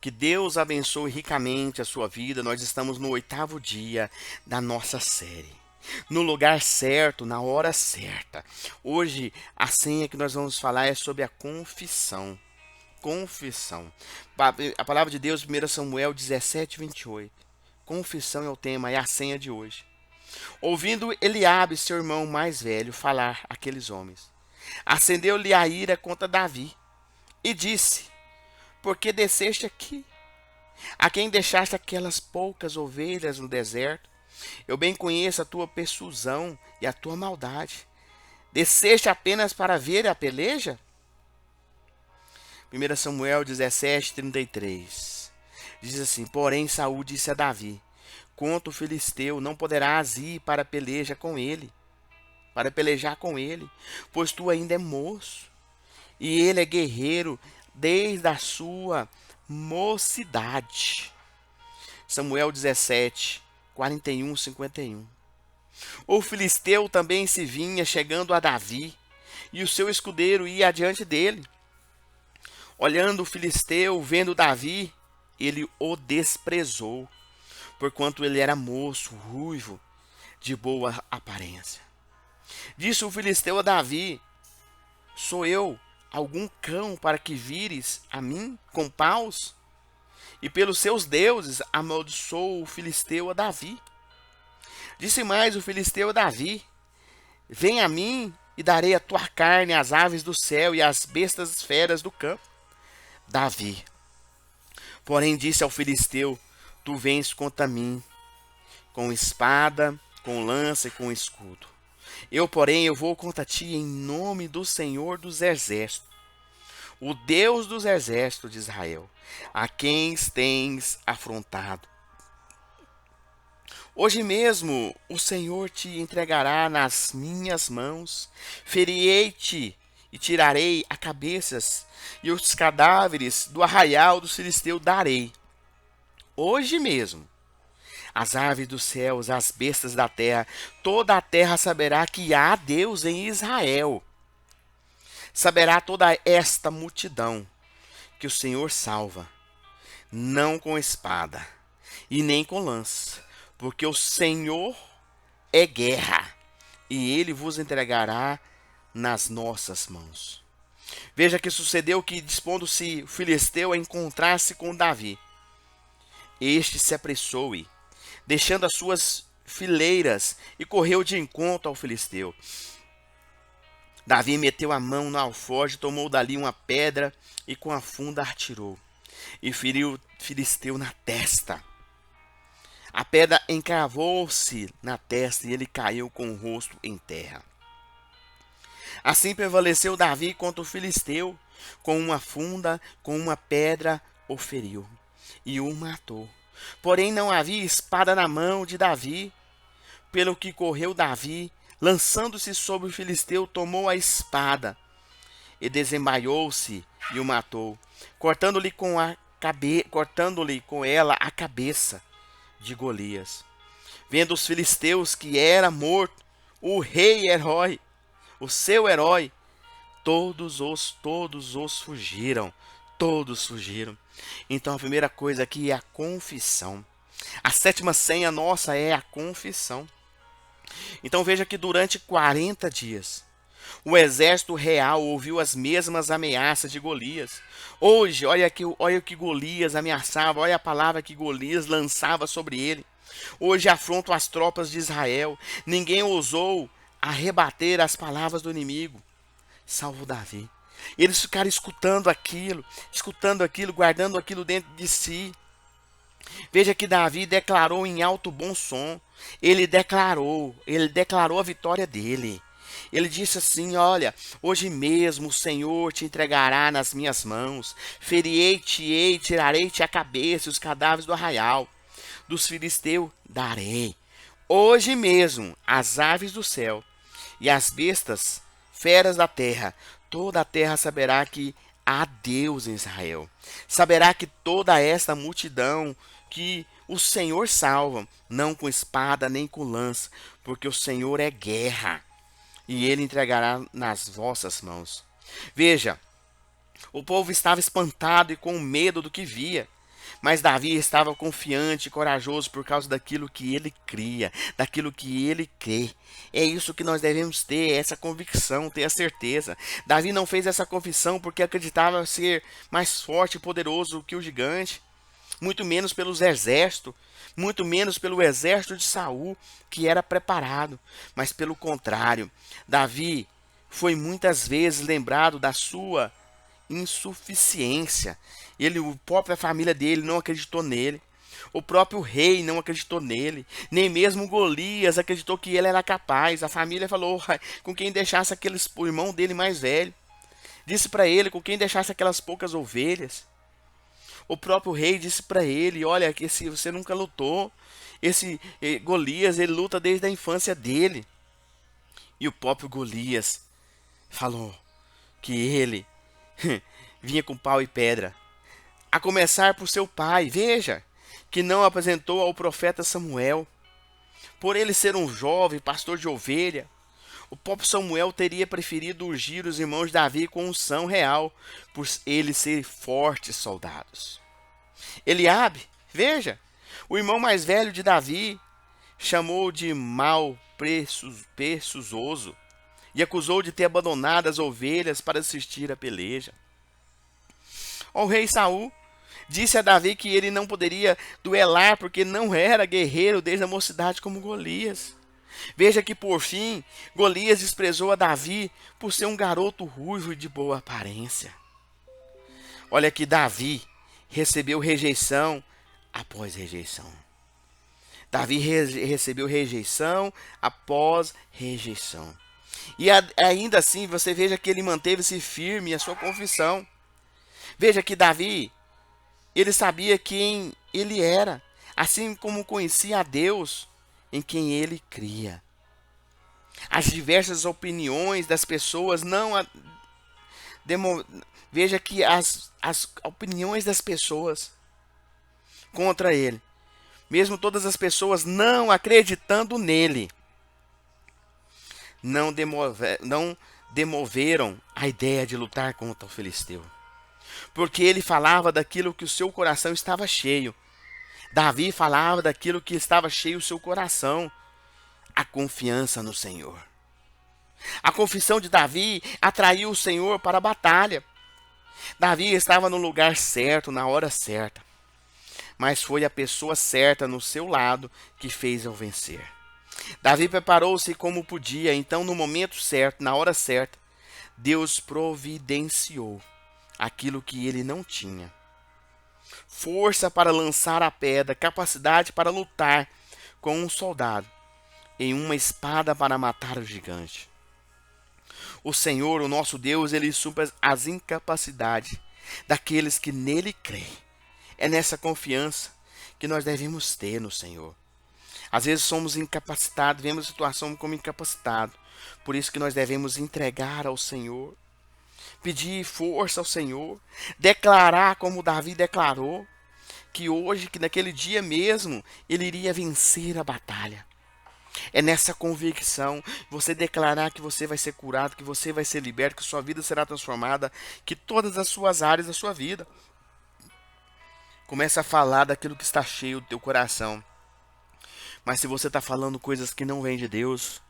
Que Deus abençoe ricamente a sua vida. Nós estamos no 8º dia da nossa série. No lugar certo, na hora certa. Hoje, a senha que nós vamos falar é sobre a confissão. Confissão. A palavra de Deus, 1 Samuel 17:28. Confissão é o tema, é a senha de hoje. Ouvindo Eliabe, seu irmão mais velho, falar aqueles homens, acendeu-lhe a ira contra Davi e disse: por que desceste aqui? A quem deixaste aquelas poucas ovelhas no deserto? Eu bem conheço a tua persusão e a tua maldade. Desceste apenas para ver a peleja? 1 Samuel 17:33. Diz assim: porém Saul disse a Davi: contra o filisteu não poderás ir para pelejar com ele, pois tu ainda é moço, e ele é guerreiro desde a sua mocidade. Samuel 17, 41, 51. O filisteu também se vinha chegando a Davi, e o seu escudeiro ia adiante dele. Olhando o filisteu, vendo Davi, ele o desprezou, porquanto ele era moço, ruivo, de boa aparência. Disse o filisteu a Davi: sou eu algum cão para que vires a mim com paus? E pelos seus deuses amaldiçoou o filisteu a Davi. Disse mais o filisteu a Davi: vem a mim e darei a tua carne às aves do céu e às bestas feras do campo. Davi, porém, disse ao filisteu: tu vens contra mim com espada, com lança e com escudo. Eu vou contra ti em nome do Senhor dos Exércitos, o Deus dos exércitos de Israel, a quem tens afrontado. Hoje mesmo o Senhor te entregará nas minhas mãos, ferirei-te e tirarei as cabeças, e os cadáveres do arraial dos filisteus darei. Hoje mesmo as aves dos céus, as bestas da terra, toda a terra saberá que há Deus em Israel. Saberá toda esta multidão que o Senhor salva, não com espada e nem com lança, porque o Senhor é guerra, e ele vos entregará nas nossas mãos. Veja que sucedeu que, dispondo-se o filisteu a encontrar-se com Davi, este se apressou e, deixando as suas fileiras, e correu de encontro ao filisteu. Davi meteu a mão no alforje, tomou dali uma pedra e com a funda atirou, e feriu o filisteu na testa. A pedra encravou-se na testa e ele caiu com o rosto em terra. Assim prevaleceu Davi contra o filisteu, com uma funda, com uma pedra o feriu e o matou. Porém não havia espada na mão de Davi, pelo que correu Davi, lançando-se sobre o filisteu, tomou a espada e desembaiou-se e o matou, cortando-lhe com ela a cabeça de Golias. Vendo os filisteus que era morto o rei herói, o seu herói, todos fugiram. Todos fugiram. Então a primeira coisa aqui é a confissão. A sétima senha nossa é a confissão. Então veja que durante 40 dias, o exército real ouviu as mesmas ameaças de Golias. Hoje, olha o que Golias ameaçava, olha a palavra que Golias lançava sobre ele. Hoje afrontam as tropas de Israel. Ninguém ousou arrebater as palavras do inimigo, salvo Davi. Eles ficaram escutando aquilo, guardando aquilo dentro de si. Veja que Davi declarou em alto bom som. Ele declarou a vitória dele. Ele disse assim: olha, hoje mesmo o Senhor te entregará nas minhas mãos, ferirei-te-ei, tirarei-te a cabeça e os cadáveres do arraial dos filisteus darei. Hoje mesmo as aves do céu e as bestas feras da terra, toda a terra saberá que há Deus em Israel. Saberá que toda esta multidão que o Senhor salva, não com espada nem com lança, porque o Senhor é guerra, e ele entregará nas vossas mãos. Veja, o povo estava espantado e com medo do que via. Mas Davi estava confiante e corajoso por causa daquilo que ele cria, daquilo que ele crê. É isso que nós devemos ter, essa convicção, ter a certeza. Davi não fez essa confissão porque acreditava ser mais forte e poderoso que o gigante, muito menos pelos exércitos, muito menos pelo exército de Saul, que era preparado, mas pelo contrário, Davi foi muitas vezes lembrado da sua insuficiência. A própria família dele não acreditou nele. O próprio rei não acreditou nele. Nem mesmo Golias acreditou que ele era capaz. A família falou com quem deixasse o irmão dele mais velho. Disse para ele com quem deixasse aquelas poucas ovelhas. O próprio rei disse para ele: olha, que se você nunca lutou, esse Golias, ele luta desde a infância dele. E o próprio Golias falou que ele vinha com pau e pedra. A começar por seu pai, veja, que não apresentou ao profeta Samuel. Por ele ser um jovem pastor de ovelha, o próprio Samuel teria preferido ungir os irmãos de Davi com unção real, por eles serem fortes soldados. Eliabe, veja, o irmão mais velho de Davi, chamou de mal preçoso e acusou de ter abandonado as ovelhas para assistir à peleja. O rei Saul disse a Davi que ele não poderia duelar porque não era guerreiro desde a mocidade como Golias. Veja que por fim, Golias desprezou a Davi por ser um garoto ruivo e de boa aparência. Olha que Davi recebeu rejeição após rejeição. Davi recebeu rejeição após rejeição. E ainda assim, você veja que ele manteve-se firme em sua confissão. Veja que Davi, ele sabia quem ele era, assim como conhecia a Deus em quem ele cria. As diversas opiniões das pessoas veja que as opiniões das pessoas contra ele, mesmo todas as pessoas não acreditando nele, não demoveram a ideia de lutar contra o filisteu. Porque ele falava daquilo que o seu coração estava cheio. Davi falava daquilo que estava cheio o seu coração. A confiança no Senhor. A confissão de Davi atraiu o Senhor para a batalha. Davi estava no lugar certo, na hora certa. Mas foi a pessoa certa no seu lado que fez-o vencer. Davi preparou-se como podia, então no momento certo, na hora certa, Deus providenciou aquilo que ele não tinha. Força para lançar a pedra, capacidade para lutar com um soldado, e uma espada para matar o gigante. O Senhor, o nosso Deus, ele supra as incapacidades daqueles que nele creem. É nessa confiança que nós devemos ter no Senhor. Às vezes somos incapacitados, vemos a situação como incapacitado. Por isso que nós devemos entregar ao Senhor, pedir força ao Senhor, declarar como Davi declarou, que hoje, que naquele dia mesmo, ele iria vencer a batalha. É nessa convicção, você declarar que você vai ser curado, que você vai ser liberto, que sua vida será transformada, que todas as suas áreas da sua vida. Começa a falar daquilo que está cheio do teu coração. Mas se você está falando coisas que não vêm de Deus,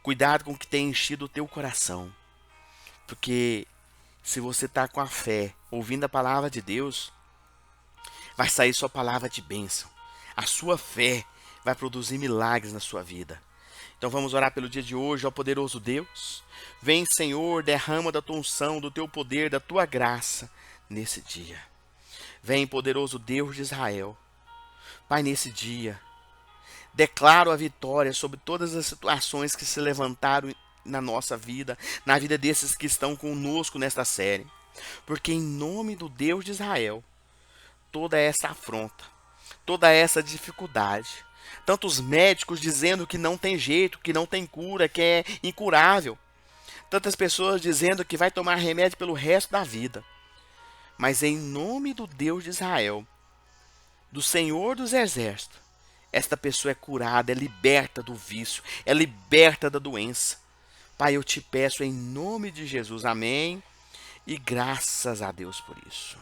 cuidado com o que tem enchido o teu coração. Porque se você está com a fé, ouvindo a palavra de Deus, vai sair sua palavra de bênção. A sua fé vai produzir milagres na sua vida. Então vamos orar pelo dia de hoje, ó poderoso Deus. Vem, Senhor, derrama da tua unção, do teu poder, da tua graça nesse dia. Vem, poderoso Deus de Israel. Pai, nesse dia, declaro a vitória sobre todas as situações que se levantaram na nossa vida, na vida desses que estão conosco nesta série. Porque em nome do Deus de Israel, toda essa afronta, toda essa dificuldade, tantos médicos dizendo que não tem jeito, que não tem cura, que é incurável, tantas pessoas dizendo que vai tomar remédio pelo resto da vida. Mas em nome do Deus de Israel, do Senhor dos Exércitos, esta pessoa é curada, é liberta do vício, é liberta da doença. Pai, eu te peço em nome de Jesus, amém, e graças a Deus por isso.